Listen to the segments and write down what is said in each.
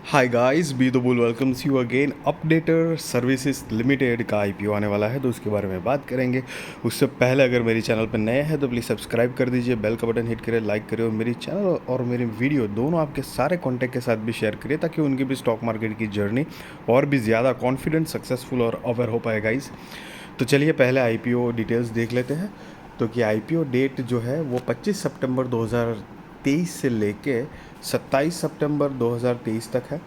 Hi guys, be the bull welcomes you again. Updater services limited का IPO आने वाला है तो उसके बारे में बात करेंगे। उससे पहले अगर मेरी चैनल पर नए हैं तो प्लीज़ सब्सक्राइब कर दीजिए, बेल का बटन हिट करिए, लाइक करिए और मेरी चैनल और मेरी वीडियो दोनों आपके सारे कॉन्टैक्ट के साथ भी शेयर करिए ताकि उनकी भी स्टॉक मार्केट की जर्नी और भी ज़्यादा कॉन्फिडेंट, सक्सेसफुल और अवेयर हो पाए गाइस। तो चलिए पहले आईपीओ डिटेल्स देख लेते हैं। तो कि आईपीओ डेट जो है वो 25 सितंबर 2023 से लेके 27 सितंबर 2023 तक है।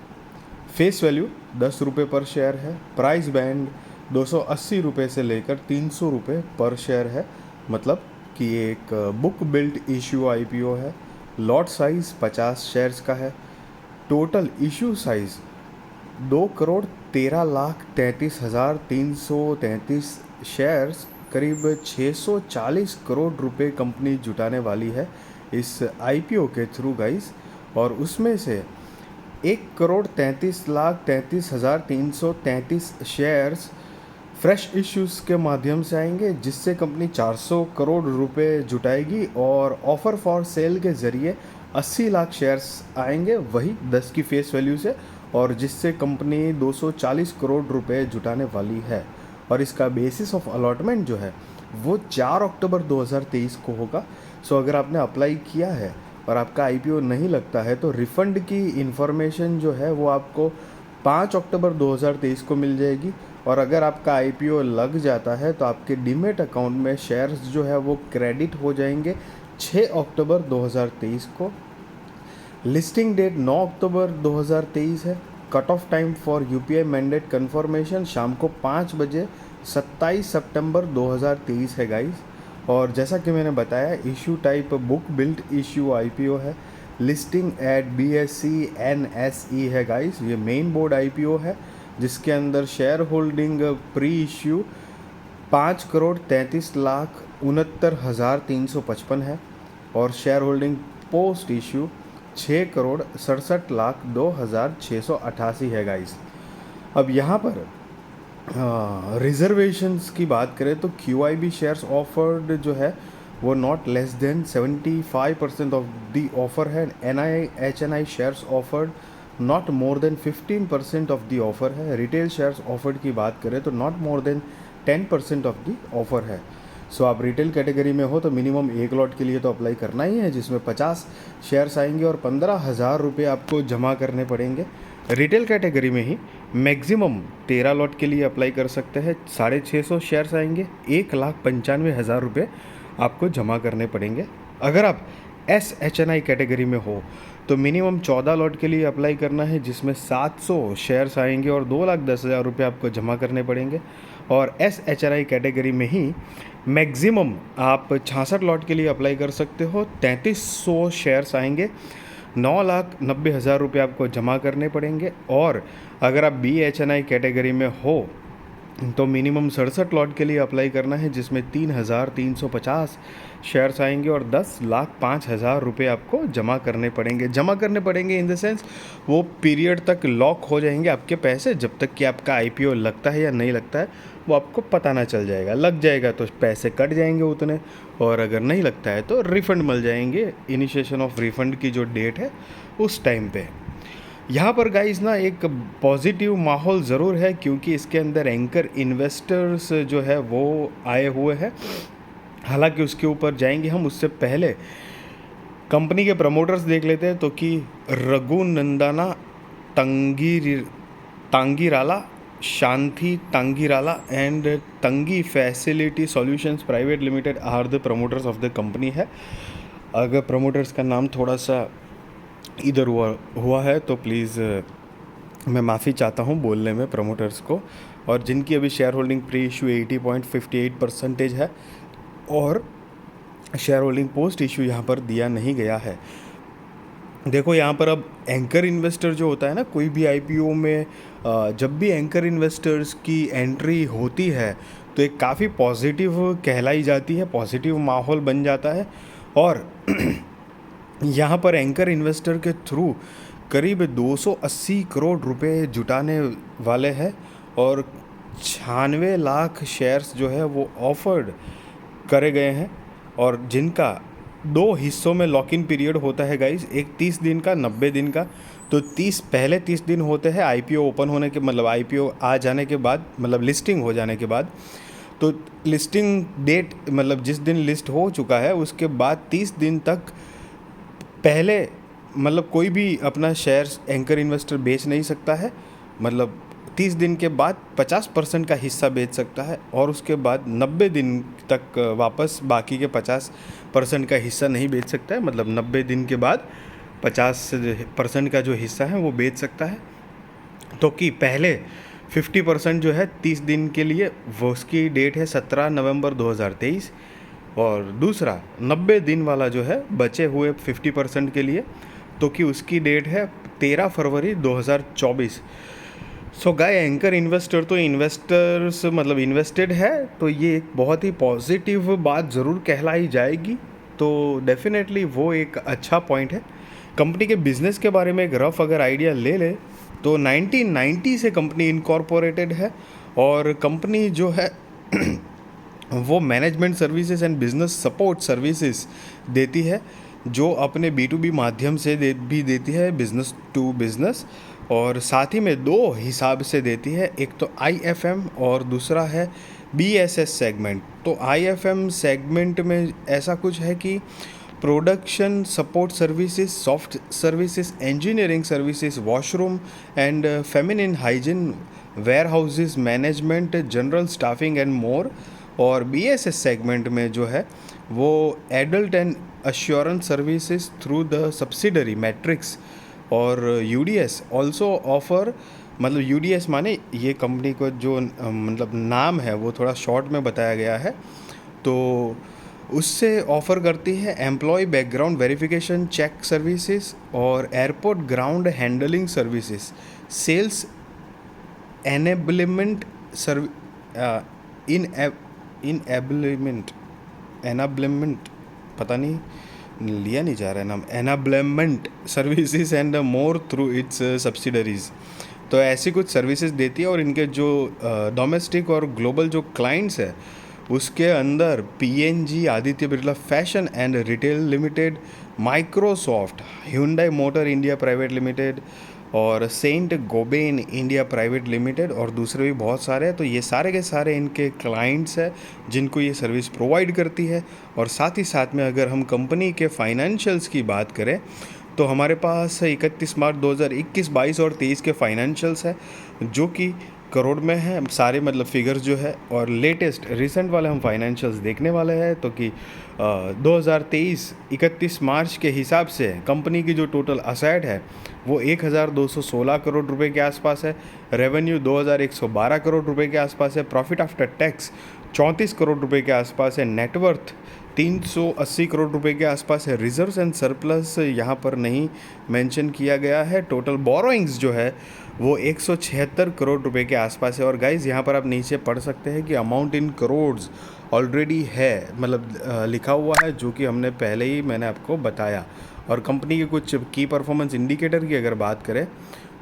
फेस वैल्यू 10 रुपये पर शेयर है। प्राइस बैंड 280 रुपये से लेकर 300 रुपये पर शेयर है। मतलब कि एक बुक बिल्ट इश्यू आईपीओ है। लॉट साइज़ 50 शेयर्स का है। टोटल इश्यू साइज़ 2,13,33,333 शेयर्स, करीब 640 करोड़ रुपए कंपनी जुटाने वाली है इस आईपीओ के थ्रू गाइस। और उसमें से 1,33,33,333 शेयर्स फ्रेश इश्यूज़ के माध्यम से आएंगे, जिससे कंपनी 400 करोड़ रुपए जुटाएगी। और ऑफ़र फॉर सेल के ज़रिए 80 लाख शेयर्स आएंगे, वही 10 की फेस वैल्यू से, और जिससे कंपनी 240 करोड़ रुपए जुटाने वाली है। और इसका बेसिस ऑफ अलॉटमेंट जो है वो 4 अक्टूबर 2023 को होगा। सो अगर आपने अप्लाई किया है और आपका आईपीओ नहीं लगता है तो रिफ़ंड की इन्फॉर्मेशन जो है वो आपको 5 अक्टूबर 2023 को मिल जाएगी। और अगर आपका आईपीओ लग जाता है तो आपके डीमेट अकाउंट में शेयर्स जो है वो क्रेडिट हो जाएंगे 6 अक्टूबर 2023 को। लिस्टिंग डेट 9 अक्टूबर 2023 है। Cut off time for UPI mandate confirmation शाम को 5 बजे 27 सितंबर 2023 है गाइस। और जैसा कि मैंने बताया, issue type book built issue IPO है। लिस्टिंग एट बीएसई एनएसई है गाइस। ये मेन बोर्ड आईपीओ है जिसके अंदर शेयर होल्डिंग प्री इश्यू 5,33,69,355 है और शेयर होल्डिंग पोस्ट इश्यू 6,67,02,688 है गाइस। अब यहाँ पर रिजर्वेशंस की बात करें तो QIB शेयर्स ऑफर्ड जो है वो not less than 75% of the offer है। NIHNI shares offered not more than 15% of the offer है। रिटेल शेयर्स ऑफर्ड की बात करें तो not more than 10% of the offer है। सो आप रिटेल कैटेगरी में हो तो मिनिमम एक लॉट के लिए तो अप्लाई करना ही है, जिसमें 50 शेयर्स आएंगे और 15,000 रुपये आपको जमा करने पड़ेंगे। रिटेल कैटेगरी में ही मैक्सिमम 13 लॉट के लिए अप्लाई कर सकते हैं। 650 शेयर्स आएंगे, 1,95,000 रुपये आपको जमा करने पड़ेंगे। अगर आप SHNI कैटेगरी में हो तो मिनिमम 14 लॉट के लिए अप्लाई करना है, जिसमें 700 शेयर्स आएंगे और 2,10,000 रुपये आपको जमा करने पड़ेंगे। और SHNI कैटेगरी में ही मैक्सिमम आप 66 लॉट के लिए अप्लाई कर सकते हो। 3,300 शेयर्स आएंगे, 9,90,000 रुपये आपको जमा करने पड़ेंगे। और अगर आप BHNI कैटेगरी में हो तो मिनिमम 67 लॉट के लिए अप्लाई करना है, जिसमें 3,350 शेयर्स आएंगे और 10,05,000 रुपये आपको जमा करने पड़ेंगे इन द सेंस वो पीरियड तक लॉक हो जाएंगे आपके पैसे, जब तक कि आपका आईपीओ लगता है या नहीं लगता है वो आपको पता ना चल जाएगा। लग जाएगा तो पैसे कट जाएंगे उतने, और अगर नहीं लगता है तो रिफ़ंड मिल जाएंगे। इनिशिएशन ऑफ रिफ़ंड की जो डेट है उस टाइम पे। यहाँ पर गाइस ना एक पॉजिटिव माहौल ज़रूर है, क्योंकि इसके अंदर एंकर इन्वेस्टर्स जो है वो आए हुए हैं। हालांकि उसके ऊपर जाएंगे हम, उससे पहले कंपनी के प्रमोटर्स देख लेते हैं। तो कि Raghunandana Tangirala, Shanti Tangirala and Tangi facility solutions private limited are the promoters of the company है। अगर प्रमोटर्स का नाम थोड़ा सा इधर हुआ है तो प्लीज़ मैं माफ़ी चाहता हूँ बोलने में प्रमोटर्स को। और जिनकी अभी शेयर होल्डिंग प्री इशू 80.58% है और शेयर होल्डिंग पोस्ट इशू यहाँ पर दिया नहीं गया है। देखो यहाँ पर अब एंकर इन्वेस्टर जो होता है ना, कोई भी आईपीओ में जब भी एंकर इन्वेस्टर्स की एंट्री होती है तो एक काफ़ी पॉजिटिव कहलाई जाती है, पॉजिटिव माहौल बन जाता है। और यहाँ पर एंकर इन्वेस्टर के थ्रू करीब 280 करोड़ रुपए जुटाने वाले हैं और 96 लाख शेयर्स जो है वो ऑफर्ड करे गए हैं, और जिनका 2 हिस्सों में लॉक इन पीरियड होता है गाइस, एक 30 दिन का, 90 दिन का। तो पहले 30 दिन होते हैं आईपीओ ओपन होने के, मतलब आईपीओ आ जाने के बाद, मतलब लिस्टिंग हो जाने के बाद। तो लिस्टिंग डेट मतलब जिस दिन लिस्ट हो चुका है उसके बाद 30 दिन तक पहले मतलब कोई भी अपना शेयर्स एंकर इन्वेस्टर बेच नहीं सकता है। मतलब 30 दिन के बाद 50% का हिस्सा बेच सकता है और उसके बाद 90 दिन तक वापस बाकी के 50% का हिस्सा नहीं बेच सकता है। मतलब 90 दिन के बाद 50% का जो हिस्सा है वो बेच सकता है। तो कि पहले 50% जो है 30 दिन के लिए, वो उसकी डेट है 17 नवंबर 2023। और दूसरा 90 दिन वाला जो है बचे हुए 50% के लिए, तो कि उसकी डेट है 13 फरवरी 2024। सो गाय एंकर इन्वेस्टर तो इन्वेस्टर्स मतलब इन्वेस्टेड है, तो ये एक बहुत ही पॉजिटिव बात ज़रूर कहलाई जाएगी। तो डेफिनेटली वो एक अच्छा पॉइंट है। कंपनी के बिजनेस के बारे में एक रफ अगर आइडिया ले ले तो 1990 से कंपनी इनकॉर्पोरेटेड है और कंपनी जो है वो management services and business support services देती है, जो अपने B2B माध्यम से भी देती है, बिजनेस टू बिजनेस, और साथ ही में दो हिसाब से देती है, एक तो IFM और दूसरा है BSS सेगमेंट। तो IFM सेगमेंट में ऐसा कुछ है कि production support services, soft services, engineering services, washroom and feminine hygiene, warehouses management, general staffing and more. और BSS सेगमेंट में जो है वो एडल्ट and assurance services through the subsidiary matrix और UDS ऑल्सो ऑफर। मतलब UDS माने ये कंपनी को जो मतलब नाम है वो थोड़ा शॉर्ट में बताया गया है, तो उससे ऑफ़र करती है employ background verification check services और airport ground handling services, sales enablement enablement, पता नहीं लिया नहीं जा रहा है नाम, enablement services and more through its subsidiaries. तो ऐसी कुछ सर्विसेज देती है और इनके जो डोमेस्टिक और ग्लोबल जो क्लाइंट्स है उसके अंदर PNG, Aditya Birla fashion and retail limited, Microsoft, Hyundai motor India private limited और Saint Gobain India private limited और दूसरे भी बहुत सारे हैं। तो ये सारे के सारे इनके क्लाइंट्स हैं जिनको ये सर्विस प्रोवाइड करती है। और साथ ही साथ में अगर हम कंपनी के फाइनेंशियल्स की बात करें तो हमारे पास 31 मार्च 2021, 22 और 23 के फाइनेंशियल्स है जो कि करोड़ में है सारे, मतलब फिगर्स जो है। और लेटेस्ट रिसेंट वाले हम फाइनेंशियल्स देखने वाले हैं, तो कि 2023 31 मार्च के हिसाब से कंपनी की जो टोटल असेट है वो 1216 करोड़ रुपए के आसपास है, रेवेन्यू 2112 करोड़ रुपए के आसपास है, प्रॉफिट आफ्टर टैक्स 34 करोड़ रुपए के आसपास है, नेटवर्थ 380 करोड़ रुपए के आसपास है, रिजर्व्स एंड सरप्लस यहाँ पर नहीं मेंशन किया गया है, टोटल बोरोइंग्स जो है वो 176 करोड़ रुपए के आसपास है। और गाइज़ यहाँ पर आप नीचे पढ़ सकते हैं कि अमाउंट इन करोड्स ऑलरेडी है, मतलब लिखा हुआ है, जो कि हमने पहले ही मैंने आपको बताया। और कंपनी के कुछ की परफॉर्मेंस इंडिकेटर की अगर बात करें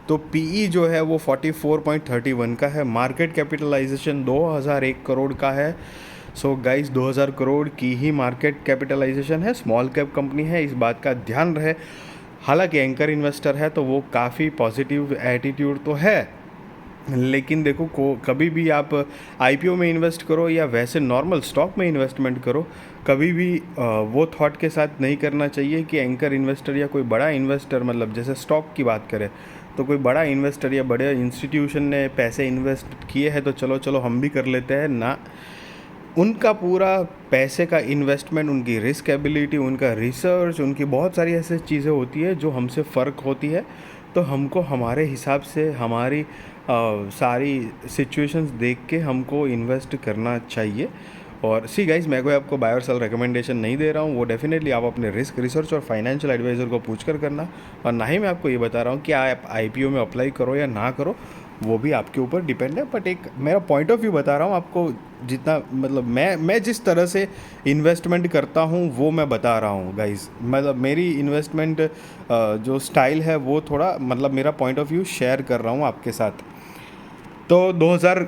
तो PE जो है वो 44.31 का है, मार्केट कैपिटलाइजेशन 2001 करोड़ का है। सो गाइस 2000 करोड़ की ही मार्केट कैपिटलाइजेशन है, स्मॉल कैप कंपनी है, इस बात का ध्यान रहे। हालांकि एंकर इन्वेस्टर है तो वो काफ़ी पॉजिटिव एटीट्यूड तो है, लेकिन देखो कभी भी आप IPO में इन्वेस्ट करो या वैसे नॉर्मल स्टॉक में इन्वेस्टमेंट करो, कभी भी वो थॉट के साथ नहीं करना चाहिए कि एंकर इन्वेस्टर या कोई बड़ा इन्वेस्टर, मतलब जैसे स्टॉक की बात करें तो कोई बड़ा इन्वेस्टर या बड़े इंस्टीट्यूशन ने पैसे इन्वेस्ट किए हैं तो चलो चलो हम भी कर लेते हैं ना। उनका पूरा पैसे का इन्वेस्टमेंट, उनकी रिस्क एबिलिटी, उनका रिसर्च, उनकी बहुत सारी ऐसी चीज़ें होती है जो हमसे फ़र्क होती है। तो हमको हमारे हिसाब से हमारी सारी सिचुएशंस देख के हमको इन्वेस्ट करना चाहिए। और सी गाइज, मैं कोई आपको बाय और सेल रिकमेंडेशन नहीं दे रहा हूँ, वो डेफिनेटली आप अपने रिस्क रिसर्च और फाइनेंशियल एडवाइज़र को पूछ कर करना। और ना ही मैं आपको ये बता रहा हूँ कि आप IPO में अप्लाई करो या ना करो, वो भी आपके ऊपर डिपेंड है। बट एक मेरा पॉइंट ऑफ व्यू बता रहा हूँ आपको, जितना मतलब मैं जिस तरह से इन्वेस्टमेंट करता हूँ वो मैं बता रहा हूँ गाइज। मतलब मेरी इन्वेस्टमेंट जो स्टाइल है वो थोड़ा, मतलब मेरा पॉइंट ऑफ व्यू शेयर कर रहा हूँ आपके साथ। तो 2000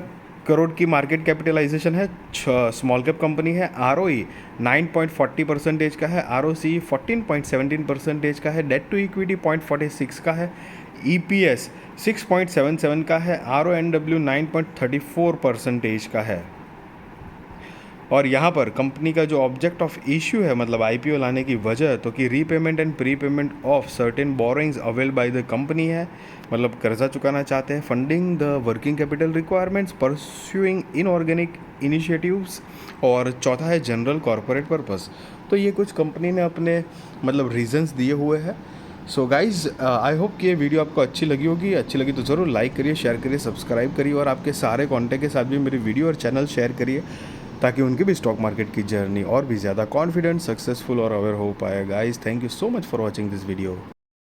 करोड़ की मार्केट कैपिटलाइजेशन है, स्मॉल कैप कंपनी है, ROE 9.40% का है, ROC 14.17% का है, डेट टू इक्विटी 0.46 का है, EPS 6.77 का है, RONW 9.34% का है। और यहाँ पर कंपनी का जो ऑब्जेक्ट ऑफ इश्यू है, मतलब IPO लाने की वजह, तो कि repayment and prepayment of certain borrowings avail by the company है, मतलब कर्जा चुकाना चाहते हैं, funding the working capital requirements, pursuing inorganic initiatives, और चौथा है जनरल कॉरपोरेट पर्पस। तो ये कुछ कंपनी ने अपने मतलब रीजंस दिए हुए हैं। सो गाइज़, आई होप कि ये वीडियो आपको अच्छी लगी होगी। अच्छी लगी तो ज़रूर लाइक करिए, शेयर करिए, सब्सक्राइब करिए, और आपके सारे कॉन्टैक्ट के साथ भी मेरी वीडियो और चैनल शेयर करिए, ताकि उनकी भी स्टॉक मार्केट की जर्नी और भी ज़्यादा कॉन्फिडेंट, सक्सेसफुल और अवेयर हो पाए। Guys, thank you so much for watching this video.